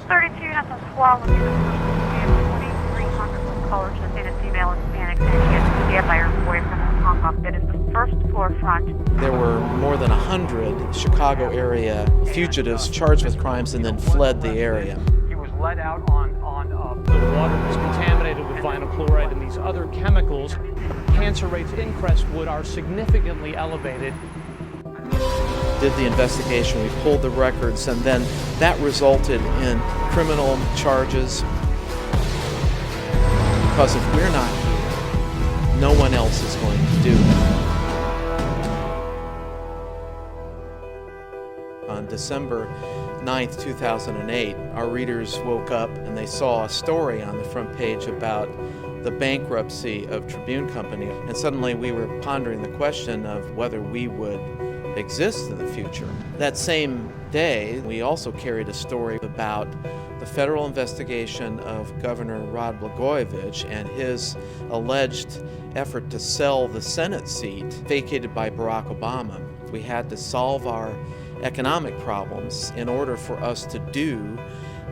32 units on SWAT looking at a person who had 2,300 with color to say a female Hispanic, and she had stabbed by her boyfriend and hung up. It is the first floor front. There were more than 100 Chicago area fugitives charged with crimes and then fled the area. He was let out on the water was contaminated with vinyl chloride and these other chemicals. Cancer rates in Crestwood are significantly elevated. Did the investigation, we pulled the records, and then that resulted in criminal charges. Because if we're not here, no one else is going to do it. On December 9th, 2008, our readers woke up and they saw a story on the front page about the bankruptcy of Tribune Company, and suddenly we were pondering the question of whether we would exist in the future. That same day, we also carried a story about the federal investigation of Governor Rod Blagojevich and his alleged effort to sell the Senate seat vacated by Barack Obama. We had to solve our economic problems in order for us to do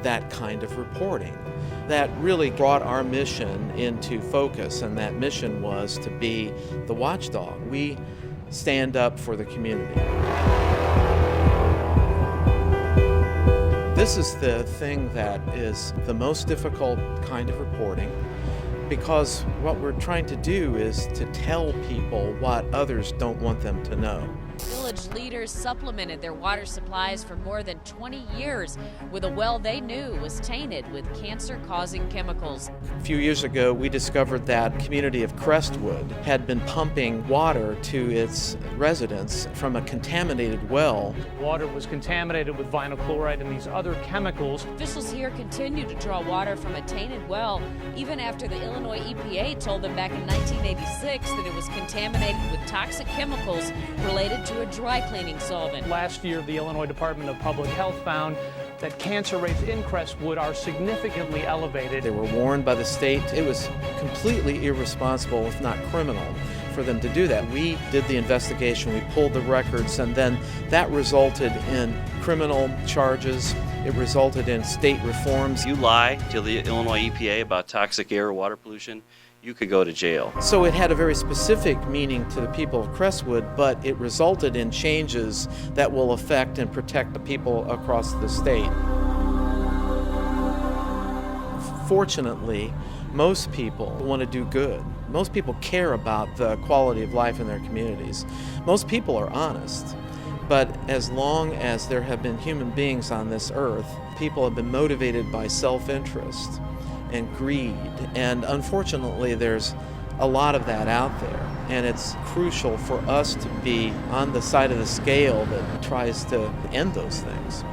that kind of reporting. That really brought our mission into focus, and that mission was to be the watchdog. We stand up for the community. This is the thing that is the most difficult kind of reporting, because what we're trying to do is to tell people what others don't want them to know. Village leaders supplemented their water supplies for more than 20 years with a well they knew was tainted with cancer-causing chemicals. A few years ago, we discovered that community of Crestwood had been pumping water to its residents from a contaminated well. Water was contaminated with vinyl chloride and these other chemicals. Officials here continue to draw water from a tainted well even after the Illinois EPA told them back in 1986 that it was contaminated with toxic chemicals related to a dry cleaning solvent. Last year, the Illinois Department of Public Health found that cancer rates in Crestwood are significantly elevated. They were warned by the state. It was completely irresponsible, if not criminal, for them to do that. We did the investigation, we pulled the records, and then that resulted in criminal charges. It resulted in state reforms. You lie to the Illinois EPA about toxic air or water pollution, you could go to jail. So it had a very specific meaning to the people of Crestwood, but it resulted in changes that will affect and protect the people across the state. Fortunately, most people want to do good. Most people care about the quality of life in their communities. Most people are honest. But as long as there have been human beings on this earth, people have been motivated by self-interest and greed, and unfortunately there's a lot of that out there, and it's crucial for us to be on the side of the scale that tries to end those things.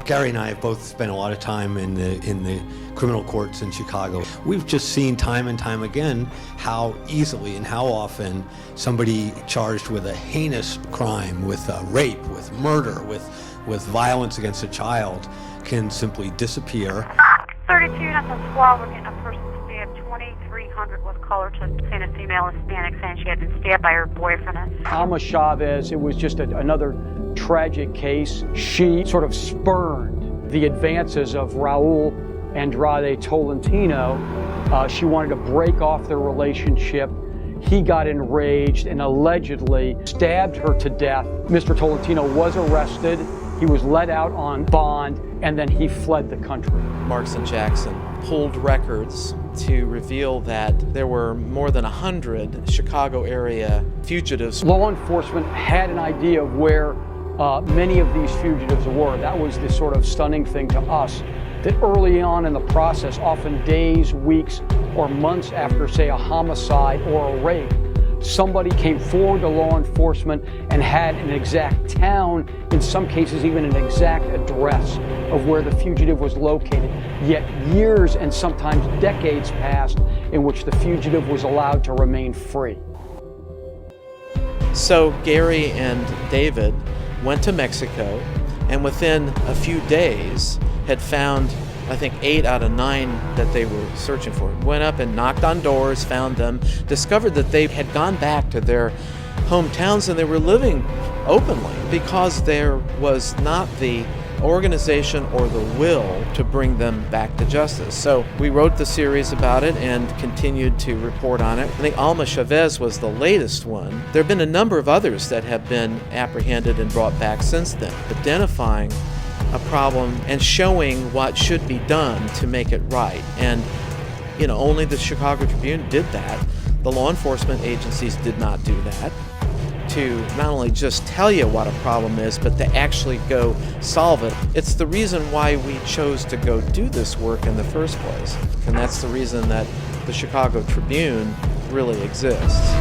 Gary and I have both spent a lot of time in the criminal courts in Chicago. We've just seen time and time again how easily and how often somebody charged with a heinous crime, with rape, with murder, with violence against a child, can simply disappear. 32 units on SWAT looking at a person who stabbed 2,300 with color to say a female Hispanic, saying she had been stabbed by her boyfriend. Alma Chavez, it was just another tragic case. She sort of spurned the advances of Raul Andrade Tolentino. She wanted to break off their relationship. He got enraged and allegedly stabbed her to death. Mr. Tolentino was arrested. He was let out on bond, and then he fled the country. Marks and Jackson pulled records to reveal that there were more than 100 Chicago area fugitives. Law enforcement had an idea of where many of these fugitives were. That was the sort of stunning thing to us, that early on in the process, often days, weeks, or months after, say, a homicide or a rape, somebody came forward to law enforcement and had an exact town, in some cases even an exact address of where the fugitive was located. Yet years and sometimes decades passed in which the fugitive was allowed to remain free. So Gary and David went to Mexico, and within a few days had found, I think, 8 out of 9 that they were searching for. Went up and knocked on doors, found them, discovered that they had gone back to their hometowns and they were living openly because there was not the organization or the will to bring them back to justice. So we wrote the series about it and continued to report on it. I think Alma Chavez was the latest one. There have been a number of others that have been apprehended and brought back since then, identifying a problem and showing what should be done to make it right. And only the Chicago Tribune did that. The law enforcement agencies did not do that, to not only just tell you what a problem is, but to actually go solve it. It's the reason why we chose to go do this work in the first place. And that's the reason that the Chicago Tribune really exists.